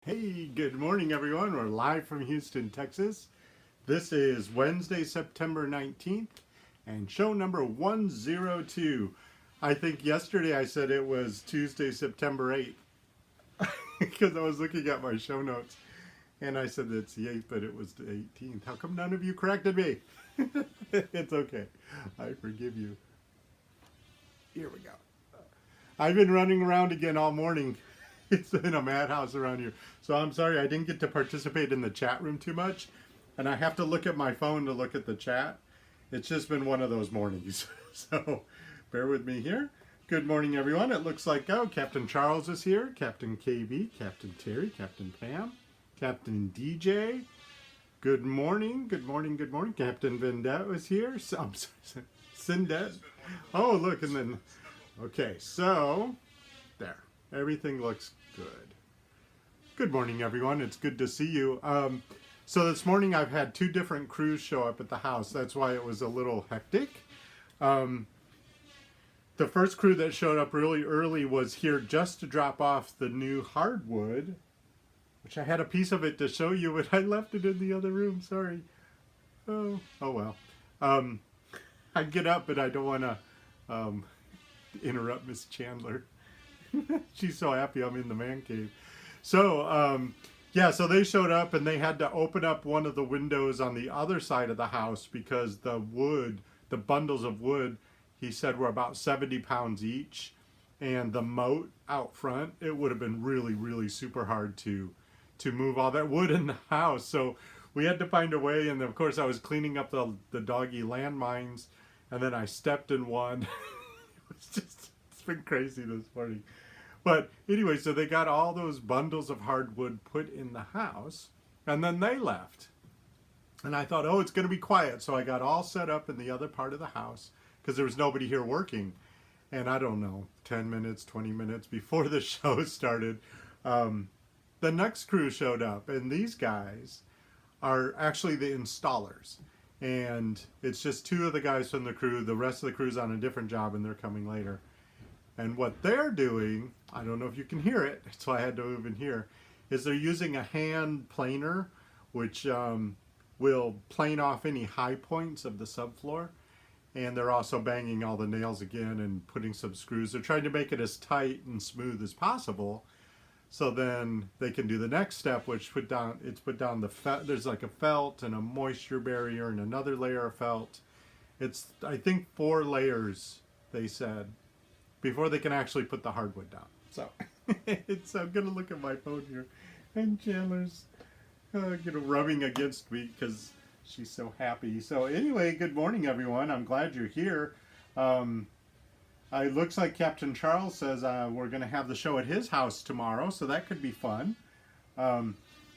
Hey, good morning, everyone. We're live from Houston, Texas. This is Wednesday, September 19th, and show number 102. I think yesterday I said it was Tuesday, September 8th, because I was looking at my show notes, and I said it's the 8th, but it was the 18th. How come none of you corrected me? It's okay. I forgive you. Here we go. I've been running around again all morning. It's been a madhouse around here. So I'm sorry I didn't get to participate in the chat room too much. And I have to look at my phone to look at the chat. It's just been one of those mornings. So bear with me here. Good morning, everyone. It looks like, Captain Charles is here. Captain KB, Captain Terry, Captain Pam, Captain DJ. Good morning, good morning, good morning. Captain Vendette was here. So, I'm sorry, Cindet. Oh, look, and then, okay, so, there. Everything looks good. Good morning, everyone. It's good to see you. So this morning I've had two different crews show up at the house. That's why it was a little hectic. The first crew that showed up really early was here just to drop off the new hardwood, which I had a piece of it to show you, but I left it in the other room. Sorry. Oh well. I get up, but I don't want to interrupt Miss Chandler. She's so happy I'm in the man cave. So, yeah, so they showed up and they had to open up one of the windows on the other side of the house because the wood, the bundles of wood, he said were about 70 pounds each. And the moat out front, it would have been really, really super hard to move all that wood in the house. So we had to find a way. And of course I was cleaning up the doggy landmines and then I stepped in one. It was just, it's been crazy this morning. But anyway, so they got all those bundles of hardwood put in the house, and then they left. And I thought, oh, it's going to be quiet. So I got all set up in the other part of the house because there was nobody here working. And I don't know, 10 minutes, 20 minutes before the show started, the next crew showed up. And these guys are actually the installers. And it's just two of the guys from the crew. The rest of the crew's on a different job, and they're coming later. And what they're doing, I don't know if you can hear it, so I had to move in here, is they're using a hand planer, which will plane off any high points of the subfloor. And they're also banging all the nails again and putting some screws. They're trying to make it as tight and smooth as possible. So then they can do the next step, which put down the felt. There's like a felt and a moisture barrier and another layer of felt. It's, I think, 4 layers, they said, before they can actually put the hardwood down. So I'm gonna look at my phone here, and Chandler's rubbing against me because she's so happy. So anyway, good morning, everyone. I'm glad you're here. It looks like Captain Charles says we're gonna have the show at his house tomorrow, so that could be fun.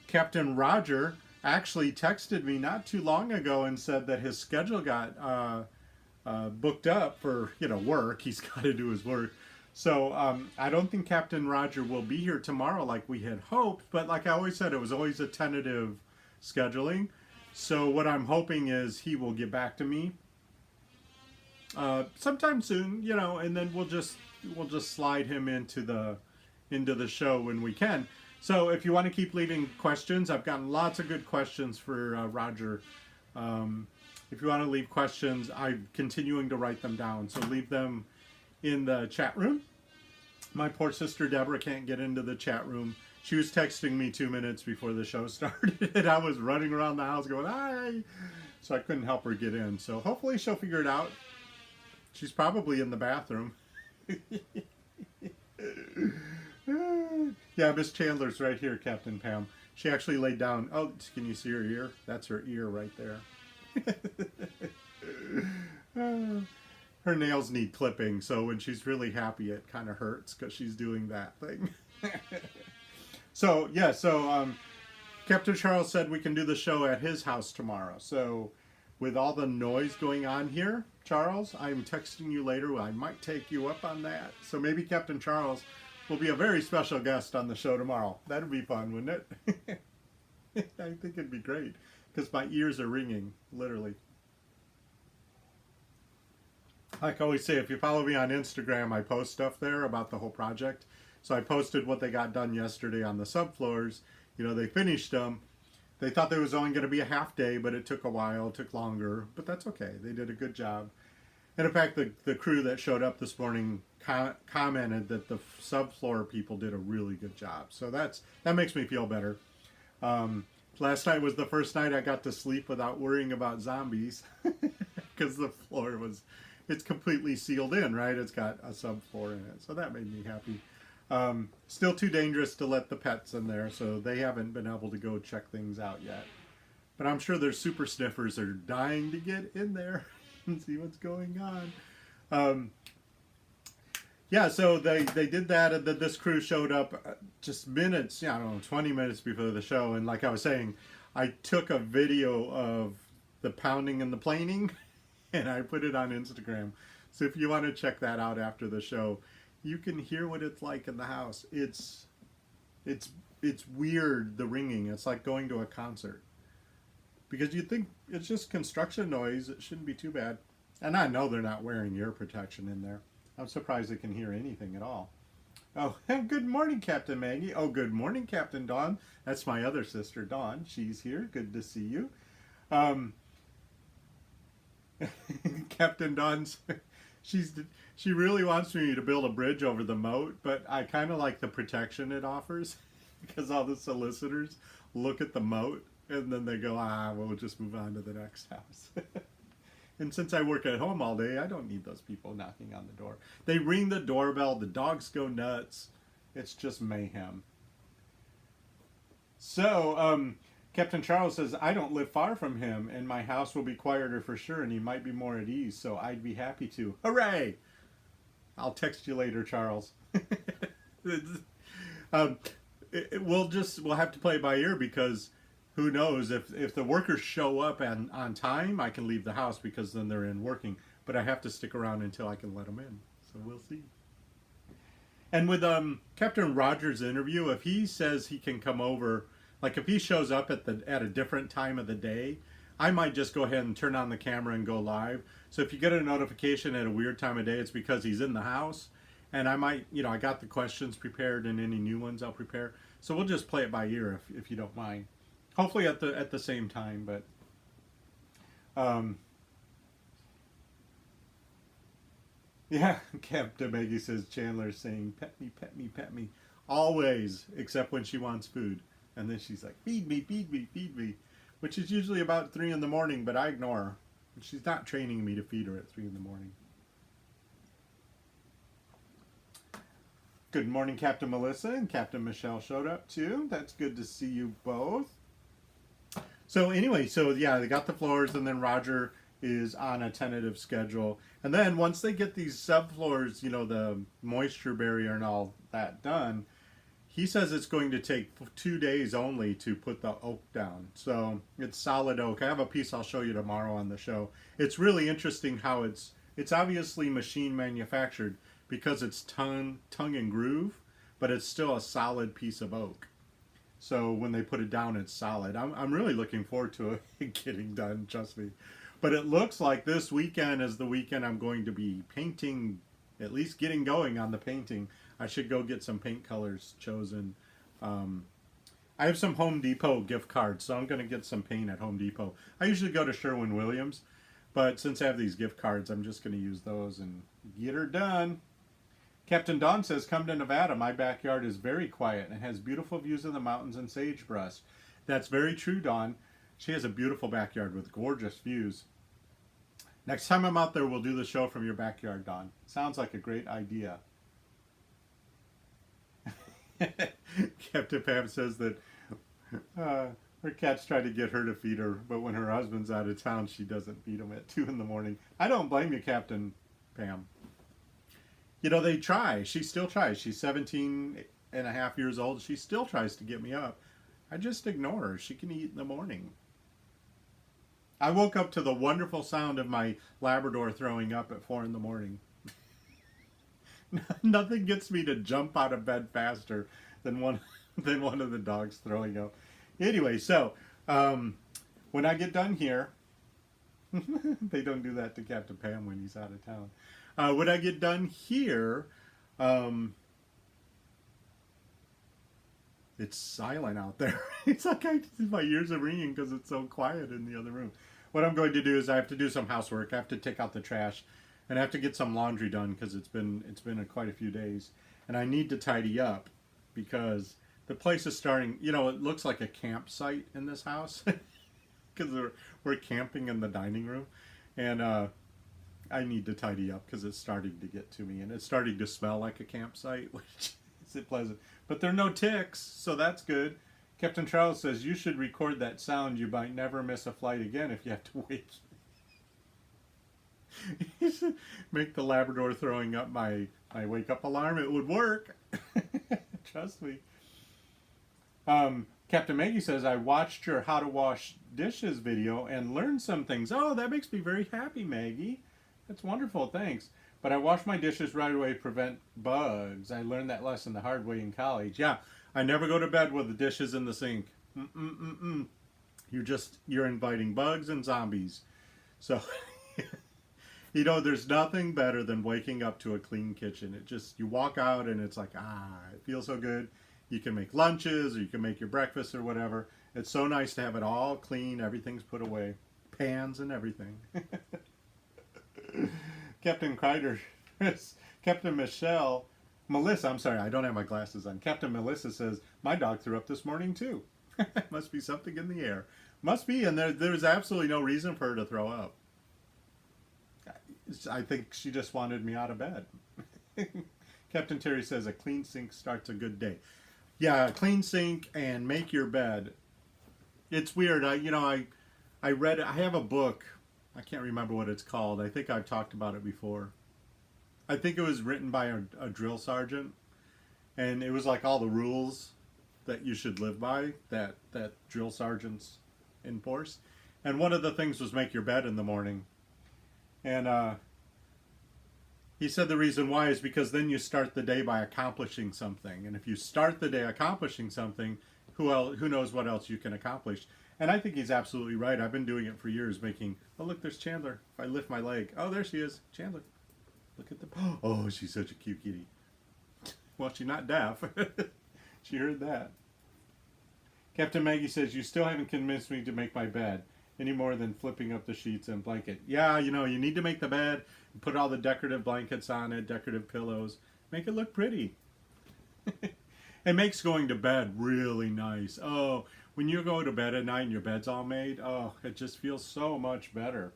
Captain Roger actually texted me not too long ago and said that his schedule got booked up for work. He's got to do his work. So I don't think Captain Roger will be here tomorrow like we had hoped, but like I always said, it was always a tentative scheduling. So what I'm hoping is he will get back to me sometime soon, and then we'll just slide him into the show when we can. So if you want to keep leaving questions, I've gotten lots of good questions for Roger. If you want to leave questions, I'm continuing to write them down. So leave them in the chat room. My poor sister Deborah can't get into the chat room. She was texting me 2 minutes before the show started. And I was running around the house going, hi. So I couldn't help her get in. So hopefully she'll figure it out. She's probably in the bathroom. Yeah, Miss Chandler's right here, Captain Pam. She actually laid down. Oh, can you see her ear? That's her ear right there. Her nails need clipping, so when she's really happy it kind of hurts because she's doing that thing. So yeah, Captain Charles said we can do the show at his house tomorrow. So with all the noise going on here, Charles, I'm texting you later. I might take you up on that. So maybe Captain Charles will be a very special guest on the show tomorrow. That'd be fun, wouldn't it? I think it'd be great because my ears are ringing, literally. Like I always say, if you follow me on Instagram, I post stuff there about the whole project. So I posted what they got done yesterday on the subfloors. You know, they finished them. They thought there was only going to be a half day, but it took a while, it took longer. But that's okay. They did a good job. And in fact, the crew that showed up this morning commented that the subfloor people did a really good job. So that makes me feel better. Last night was the first night I got to sleep without worrying about zombies because the floor it's completely sealed in, right? It's got a subfloor in it. So that made me happy. Still too dangerous to let the pets in there, so they haven't been able to go check things out yet. But I'm sure their super sniffers are dying to get in there and see what's going on. Yeah, so they did that, and then this crew showed up just minutes, I don't know, 20 minutes before the show. And like I was saying, I took a video of the pounding and the planing, and I put it on Instagram. So if you want to check that out after the show, you can hear what it's like in the house. It's weird, the ringing. It's like going to a concert. Because you think it's just construction noise. It shouldn't be too bad. And I know they're not wearing ear protection in there. I'm surprised they can hear anything at all. Oh, good morning, Captain Maggie. Oh, good morning, Captain Dawn. That's my other sister, Dawn. She's here. Good to see you. Captain Dawn's... She really wants me to build a bridge over the moat, but I kind of like the protection it offers because all the solicitors look at the moat and then they go, we'll just move on to the next house. And since I work at home all day, I don't need those people knocking on the door. They ring the doorbell, the dogs go nuts. It's just mayhem. So, Captain Charles says, I don't live far from him, and my house will be quieter for sure, and he might be more at ease, so I'd be happy to. Hooray! I'll text you later, Charles. We'll have to play it by ear because who knows, if the workers show up on time, I can leave the house because then they're in working. But I have to stick around until I can let them in. So we'll see. And with Captain Rogers' interview, if he says he can come over, like if he shows up at a different time of the day, I might just go ahead and turn on the camera and go live. So if you get a notification at a weird time of day, it's because he's in the house. And I might, I got the questions prepared and any new ones I'll prepare. So we'll just play it by ear if you don't mind. Hopefully at the same time, but yeah, Captain Maggie says Chandler's saying pet me, pet me, pet me. Always, except when she wants food. And then she's like, feed me, feed me, feed me. Which is usually about 3 in the morning, but I ignore her. She's not training me to feed her at 3 in the morning. Good morning, Captain Melissa, and Captain Michelle showed up too. That's good to see you both. So anyway, yeah, they got the floors, and then Roger is on a tentative schedule. And then once they get these subfloors, the moisture barrier and all that done, he says it's going to take 2 days only to put the oak down. So it's solid oak. I have a piece I'll show you tomorrow on the show. It's really interesting how it's obviously machine manufactured because it's tongue and groove, but it's still a solid piece of oak. So when they put it down, it's solid. I'm really looking forward to it getting done, trust me. But it looks like this weekend is the weekend I'm going to be painting, at least getting going on the painting. I should go get some paint colors chosen. I have some Home Depot gift cards, so I'm going to get some paint at Home Depot. I usually go to Sherwin-Williams, but since I have these gift cards, I'm just going to use those and get her done. Captain Dawn says, come to Nevada. My backyard is very quiet and has beautiful views of the mountains and sagebrush. That's very true, Dawn. She has a beautiful backyard with gorgeous views. Next time I'm out there, we'll do the show from your backyard, Dawn. Sounds like a great idea. Captain Pam says that her cats try to get her to feed her, but when her husband's out of town, she doesn't feed him at 2 in the morning. I don't blame you, Captain Pam. They try. She still tries. She's 17 and a half years old. She still tries to get me up. I just ignore her. She can eat in the morning. I woke up to the wonderful sound of my Labrador throwing up at 4 in the morning. Nothing gets me to jump out of bed faster than one of the dogs throwing up. Anyway, so when I get done here, they don't do that to Captain Pam when he's out of town. When I get done here, It's silent out there. It's like my ears are ringing because it's so quiet in the other room. What I'm going to do is I have to do some housework. I have to take out the trash, and I have to get some laundry done because it's been quite a few days, and I need to tidy up because the place is starting. You know, it looks like a campsite in this house because we're camping in the dining room, and I need to tidy up because it's starting to get to me, and it's starting to smell like a campsite, which isn't pleasant. But there are no ticks, so that's good. Captain Charles says you should record that sound. You might never miss a flight again if you have to wait. You should make the Labrador throwing up my wake up alarm. It would work. Trust me. Captain Maggie says, I watched your how to wash dishes video and learned some things. Oh, that makes me very happy, Maggie. That's wonderful, thanks. But I wash my dishes right away to prevent bugs. I learned that lesson the hard way in college. Yeah, I never go to bed with the dishes in the sink. You're inviting bugs and zombies. So, you know, there's nothing better than waking up to a clean kitchen. You walk out and it's like, it feels so good. You can make lunches or you can make your breakfast or whatever. It's so nice to have it all clean. Everything's put away. Pans and everything. Captain Kreider, Captain Melissa, I'm sorry, I don't have my glasses on. Captain Melissa says, my dog threw up this morning too. Must be something in the air. Must be, and there's absolutely no reason for her to throw up. I think she just wanted me out of bed. Captain Terry says, a clean sink starts a good day. Yeah, a clean sink and make your bed. It's weird. I read, I have a book. I can't remember what it's called. I think I've talked about it before. I think it was written by a drill sergeant, and it was like all the rules that you should live by that drill sergeants enforce. And one of the things was make your bed in the morning. And he said the reason why is because then you start the day by accomplishing something. And if you start the day accomplishing something, who knows what else you can accomplish. And I think he's absolutely right. I've been doing it for years, making, oh, look, there's Chandler. If I lift my leg, oh, there she is, Chandler. Look at the, oh, she's such a cute kitty. Well, she's not deaf. She heard that. Captain Maggie says, you still haven't convinced me to make my bed any more than flipping up the sheets and blanket. Yeah, you know, you need to make the bed, put all the decorative blankets on it, decorative pillows, make it look pretty. It makes going to bed really nice. Oh, when you go to bed at night and your bed's all made, oh, it just feels so much better.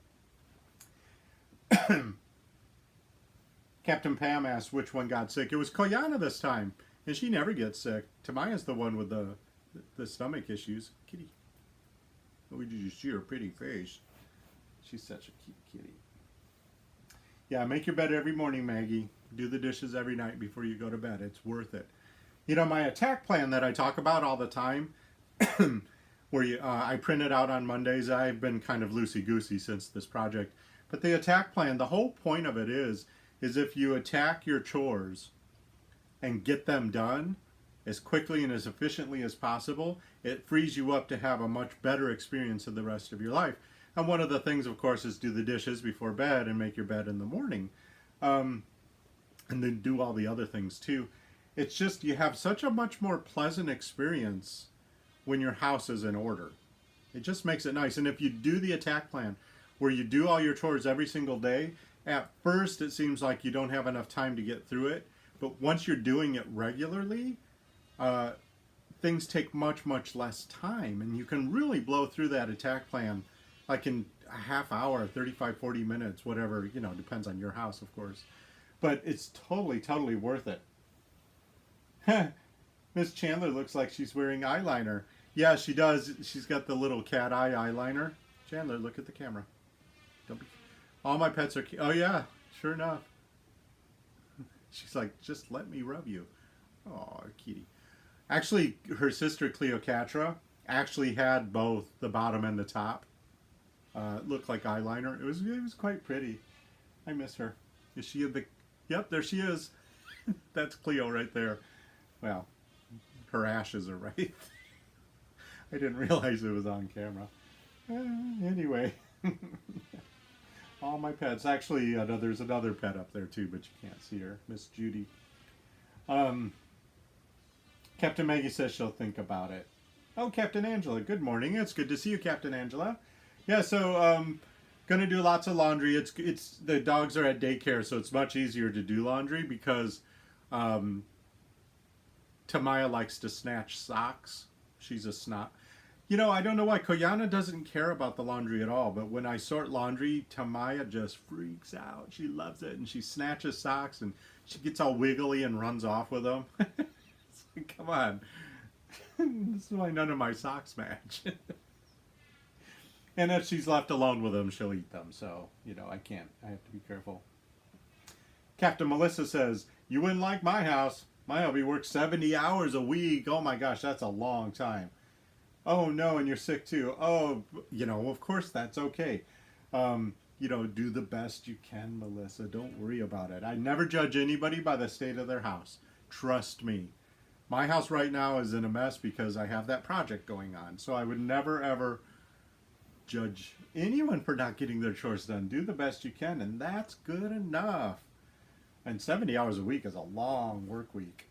Captain Pam asked which one got sick. It was Koyana this time, and she never gets sick. Tamaya's the one with the stomach issues. Kitty. Oh, did you see her pretty face? She's such a cute kitty. Yeah, make your bed every morning, Maggie. Do the dishes every night before you go to bed. It's worth it. You know, my attack plan that I talk about all the time, where I print it out on Mondays. I've been kind of loosey-goosey since this project. But the attack plan, the whole point of it is if you attack your chores and get them done as quickly and as efficiently as possible, it frees you up to have a much better experience of the rest of your life. And one of the things, of course, is do the dishes before bed and make your bed in the morning. And then do all the other things too. It's just you have such a much more pleasant experience when your house is in order. It just makes it nice. And if you do the attack plan where you do all your chores every single day, at first it seems like you don't have enough time to get through it. But once you're doing it regularly, things take much, much less time. And you can really blow through that attack plan like in a half hour, 35, 40 minutes, whatever, you know, depends on your house, of course. But it's totally, totally worth it. Miss Chandler looks like she's wearing eyeliner. Yeah, she does. She's got the little cat eye eyeliner. Chandler, look at the camera. Don't be... All my pets are... Oh, yeah, sure enough. She's like, just let me rub you. Oh, kitty. Actually, her sister Cleopatra actually had both the bottom and the top. Looked like eyeliner. It was quite pretty. I miss her. Is she in the... Yep, there she is. That's Cleo right there. Well, her ashes are right. I didn't realize it was on camera. Anyway. All my pets. Actually, there's another pet up there too, but you can't see her. Miss Judy. Captain Maggie says she'll think about it. Oh, Captain Angela, good morning. It's good to see you, Captain Angela. Yeah, so gonna do lots of laundry. It's the dogs are at daycare, so it's much easier to do laundry because Tamaya likes to snatch socks. She's a snot. You know, I don't know why Koyana doesn't care about the laundry at all, but when I sort laundry, Tamaya just freaks out. She loves it, and she snatches socks, and she gets all wiggly and runs off with them. It's like, come on. This is why none of my socks match. And if she's left alone with them, she'll eat them. So, you know, I can't. I have to be careful. Captain Melissa says, you wouldn't like my house. My hubby works 70 hours a week. Oh my gosh, that's a long time. Oh no, and you're sick too. Oh, you know, of course that's okay. You know, do the best you can, Melissa. Don't worry about it. I never judge anybody by the state of their house. Trust me. My house right now is in a mess because I have that project going on. So I would never, ever judge anyone for not getting their chores done. Do the best you can, and that's good enough. And 70 hours a week is a long work week.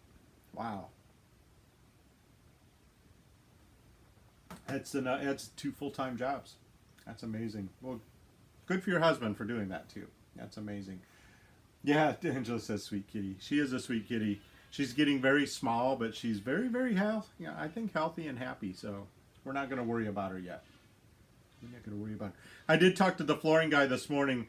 Wow. It's 2 full-time jobs. That's amazing. Well, good for your husband for doing that too. That's amazing. Yeah, Angela says sweet kitty. She is a sweet kitty. She's getting very small, but she's very, very healthy. Yeah, I think healthy and happy. So we're not going to worry about her yet. We're not going to worry about her. I did talk to the flooring guy this morning,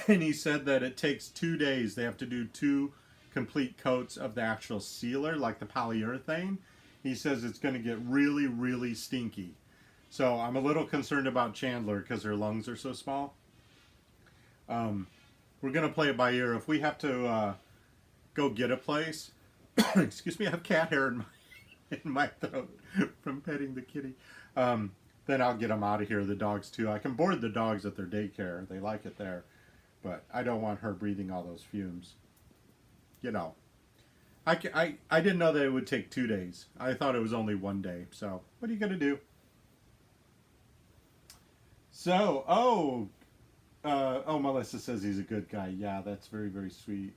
and he said that it takes 2 days. They have to do 2 complete coats of the actual sealer, like the polyurethane. He says it's going to get really, really stinky. So I'm a little concerned about Chandler because her lungs are so small. We're going to play it by ear. If we have to go get a place, excuse me, I have cat hair in my throat from petting the kitty. Then I'll get them out of here, the dogs too. I can board the dogs at their daycare. They like it there. But I don't want her breathing all those fumes. You know. I didn't know that it would take 2 days. I thought it was only 1 day. So, what are you going to do? So, Melissa says he's a good guy. Yeah, that's very, very sweet.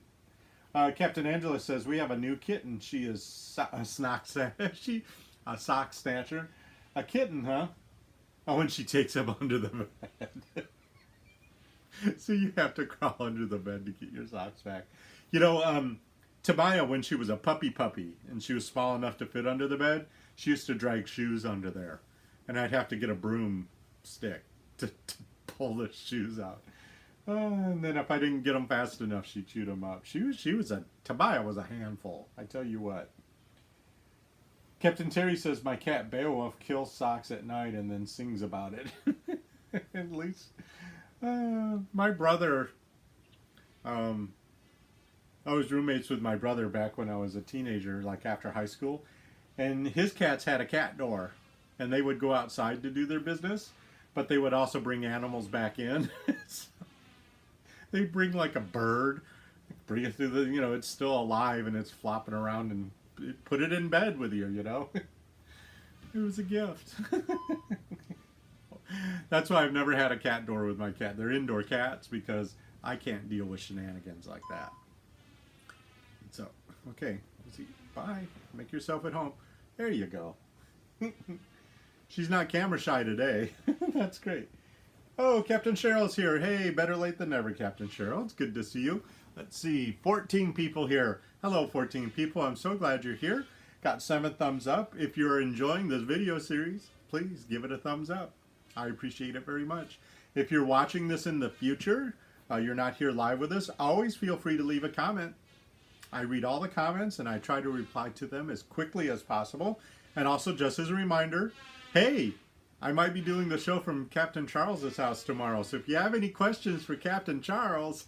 Captain Angela says, we have a new kitten. She is a sock snatcher. A kitten, huh? Oh, and she takes him under the bed. So you have to crawl under the bed to get your socks back. You know, Tamaya, when she was a puppy and she was small enough to fit under the bed, she used to drag shoes under there. And I'd have to get a broomstick to pull the shoes out. And then if I didn't get them fast enough, she chewed them up. Tamaya was a handful, I tell you what. Captain Terry says, my cat Beowulf kills socks at night and then sings about it. At least, my brother, I was roommates with my brother back when I was a teenager, like after high school. And his cats had a cat door. And they would go outside to do their business. But they would also bring animals back in. So they'd bring like a bird, bring it through the, you know, it's still alive and it's flopping around, and put it in bed with you, you know. It was a gift. That's why I've never had a cat door with my cat. They're indoor cats because I can't deal with shenanigans like that. So, okay, let's see. Bye. Make yourself at home. There you go. She's not camera shy today. That's great. Oh, Captain Cheryl's here. Hey, better late than never, Captain Cheryl. It's good to see you. Let's see, 14 people here. Hello, 14 people. I'm so glad you're here. Got 7 thumbs up. If you're enjoying this video series, please give it a thumbs up. I appreciate it very much. If you're watching this in the future, you're not here live with us, always feel free to leave a comment. I read all the comments and I try to reply to them as quickly as possible. And also, just as a reminder, hey, I might be doing the show from Captain Charles's house tomorrow. So if you have any questions for Captain Charles,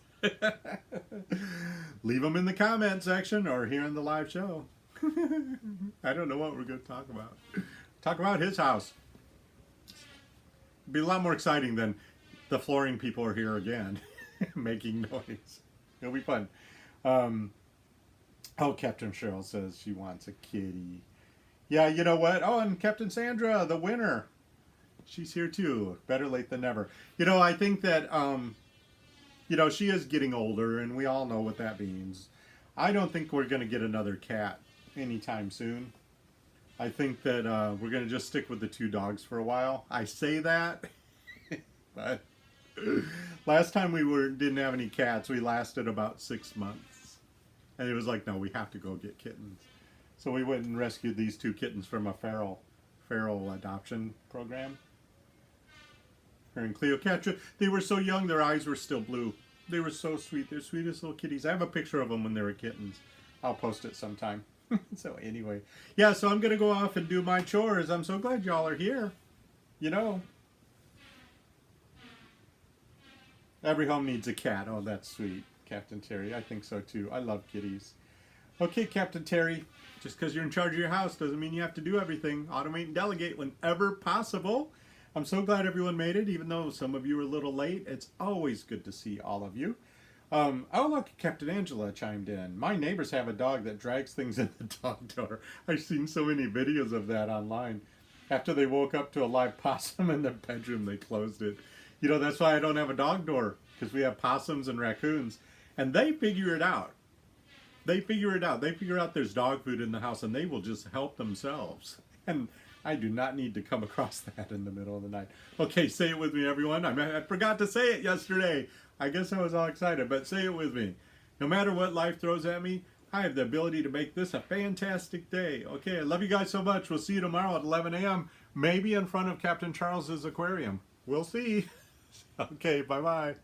leave them in the comment section or here in the live show. I don't know what we're going to talk about. Talk about his house. It'd be a lot more exciting than the flooring people are here again, making noise. It'll be fun. Oh, Captain Cheryl says she wants a kitty. Yeah, you know what? Oh, and Captain Sandra, the winner. She's here too. Better late than never. You know, I think that, you know, she is getting older, and we all know what that means. I don't think we're going to get another cat anytime soon. I think that we're going to just stick with the 2 dogs for a while. I say that, but last time didn't have any cats, we lasted about 6 months. And it was like, no, we have to go get kittens. So we went and rescued these 2 kittens from a feral adoption program. Her and Cleopatra. They were so young, their eyes were still blue. They were so sweet. They're sweetest little kitties. I have a picture of them when they were kittens. I'll post it sometime. So anyway, yeah, so I'm going to go off and do my chores. I'm so glad y'all are here. You know, every home needs a cat. Oh, that's sweet, Captain Terry. I think so too. I love kitties. Okay, Captain Terry, just because you're in charge of your house doesn't mean you have to do everything. Automate and delegate whenever possible. I'm so glad everyone made it, even though some of you were a little late. It's always good to see all of you. Oh, look, Captain Angela chimed in. My neighbors have a dog that drags things in the dog door. I've seen so many videos of that online. After they woke up to a live possum in their bedroom, they closed it. You know, that's why I don't have a dog door, because we have possums and raccoons. And they figure it out. They figure it out. They figure out there's dog food in the house, and they will just help themselves. And I do not need to come across that in the middle of the night. Okay, say it with me, everyone. I forgot to say it yesterday. I guess I was all excited, but say it with me. No matter what life throws at me, I have the ability to make this a fantastic day. Okay, I love you guys so much. We'll see you tomorrow at 11 a.m. Maybe in front of Captain Charles's aquarium. We'll see. Okay, bye-bye.